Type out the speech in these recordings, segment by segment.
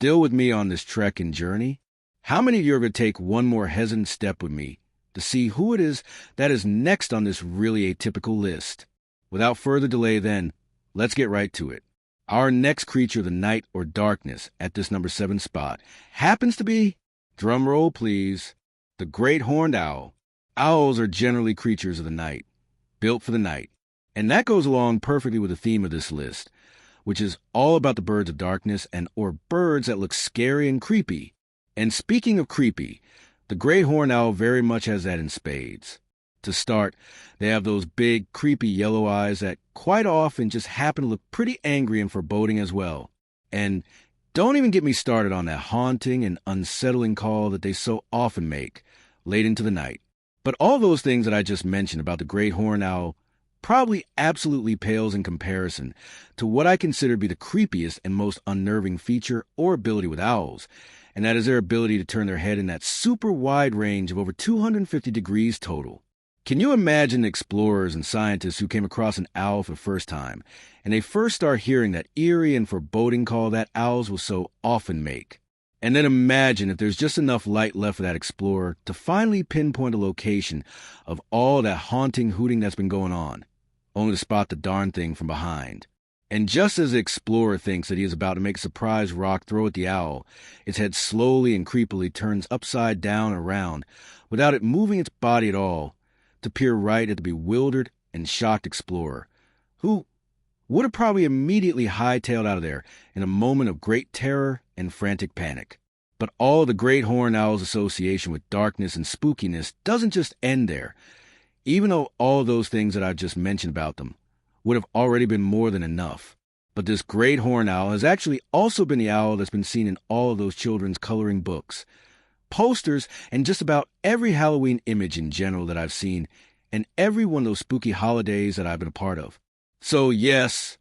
Still with me on this trek and journey? How many of you are going to take one more hesitant step with me to see who it is that is next on this really atypical list? Without further delay then, let's get right to it. Our next creature of the night or darkness at this number 7 spot happens to be, drum roll please, the great horned owl. Owls are generally creatures of the night, built for the night. And that goes along perfectly with the theme of this list, which is all about the birds of darkness and or birds that look scary and creepy. And speaking of creepy, the great horned owl very much has that in spades. To start, they have those big, creepy yellow eyes that quite often just happen to look pretty angry and foreboding as well. And don't even get me started on that haunting and unsettling call that they so often make late into the night. But all those things that I just mentioned about the great horned owl probably absolutely pales in comparison to what I consider to be the creepiest and most unnerving feature or ability with owls, and that is their ability to turn their head in that super wide range of over 250 degrees total. Can you imagine the explorers and scientists who came across an owl for the first time, and they first start hearing that eerie and foreboding call that owls will so often make? And then imagine if there's just enough light left for that explorer to finally pinpoint a location of all that haunting hooting that's been going on, only to spot the darn thing from behind. And just as the explorer thinks that he is about to make a surprise rock throw at the owl, its head slowly and creepily turns upside down and around, without it moving its body at all, to peer right at the bewildered and shocked explorer, who would have probably immediately hightailed out of there in a moment of great terror and frantic panic. But all the great horned owl's association with darkness and spookiness doesn't just end there, even though all those things that I've just mentioned about them would have already been more than enough. But this great horned owl has actually also been the owl that's been seen in all of those children's coloring books, posters, and just about every Halloween image in general that I've seen, and every one of those spooky holidays that I've been a part of. So yes,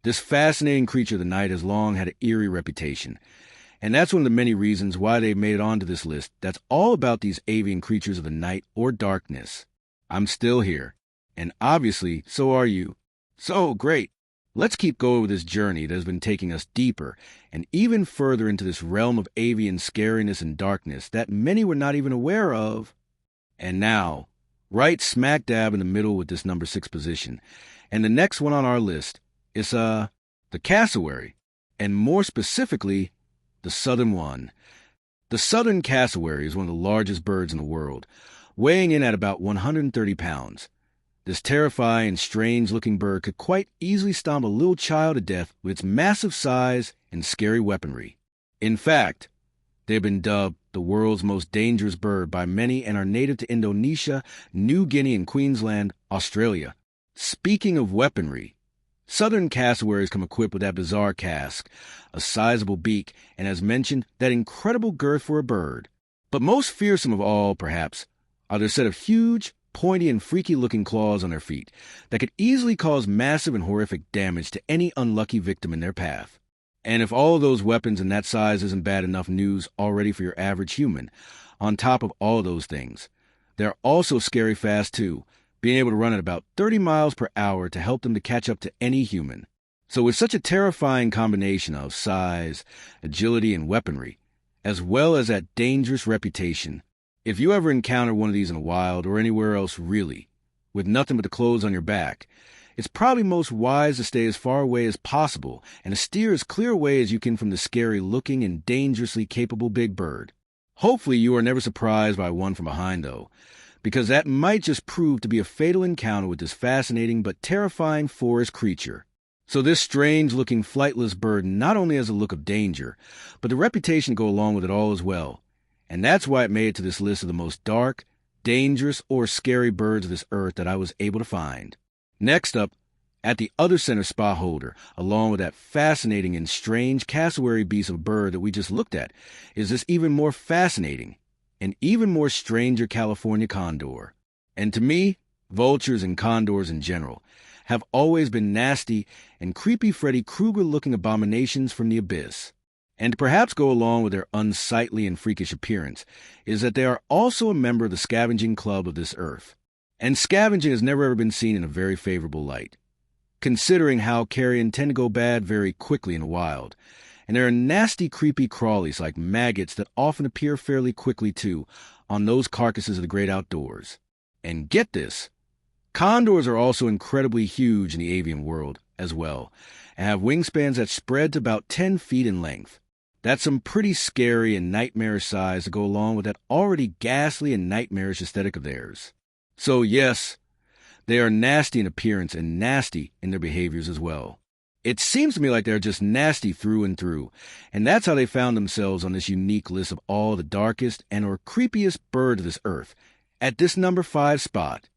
this fascinating creature of the night has long had an eerie reputation, and that's one of the many reasons why they've made it onto this list that's all about these avian creatures of the night or darkness. I'm still here, and obviously so are you. So great. Let's keep going with this journey that has been taking us deeper and even further into this realm of avian scariness and darkness that many were not even aware of. And now, right smack dab in the middle with this number 6 position, and the next one on our list is the cassowary, and more specifically, the southern one. The southern cassowary is one of the largest birds in the world, weighing in at about 130 pounds. This terrifying and strange-looking bird could quite easily stomp a little child to death with its massive size and scary weaponry. In fact, they have been dubbed the world's most dangerous bird by many and are native to Indonesia, New Guinea, and Queensland, Australia. Speaking of weaponry, southern cassowaries come equipped with that bizarre casque, a sizable beak, and as mentioned, that incredible girth for a bird. But most fearsome of all, perhaps, are their set of huge, pointy and freaky-looking claws on their feet that could easily cause massive and horrific damage to any unlucky victim in their path. And if all of those weapons in that size isn't bad enough news already for your average human, on top of all of those things, they're also scary fast too, being able to run at about 30 miles per hour to help them to catch up to any human. So with such a terrifying combination of size, agility, and weaponry, as well as that dangerous reputation, if you ever encounter one of these in the wild or anywhere else really, with nothing but the clothes on your back, it's probably most wise to stay as far away as possible and to steer as clear away as you can from the scary-looking and dangerously capable big bird. Hopefully you are never surprised by one from behind, though, because that might just prove to be a fatal encounter with this fascinating but terrifying forest creature. So this strange-looking flightless bird not only has a look of danger, but the reputation to go along with it all as well. And that's why it made it to this list of the most dark, dangerous, or scary birds of this earth that I was able to find. Next up, at the other center spot holder, along with that fascinating and strange cassowary beast of a bird that we just looked at, is this even more fascinating and even more stranger California condor. And to me, vultures and condors in general have always been nasty and creepy Freddy Krueger-looking abominations from the abyss. And to perhaps go along with their unsightly and freakish appearance is that they are also a member of the scavenging club of this earth. And scavenging has never ever been seen in a very favorable light, considering how carrion tend to go bad very quickly in the wild, And there are nasty, creepy crawlies like maggots that often appear fairly quickly, too, on those carcasses of the great outdoors. And get this, condors are also incredibly huge in the avian world as well, and have wingspans that spread to about 10 feet in length. That's some pretty scary and nightmarish size to go along with that already ghastly and nightmarish aesthetic of theirs. So yes, they are nasty in appearance and nasty in their behaviors as well. It seems to me like they're just nasty through and through, and that's how they found themselves on this unique list of all the darkest and or creepiest birds of this earth, at this number 5 spot.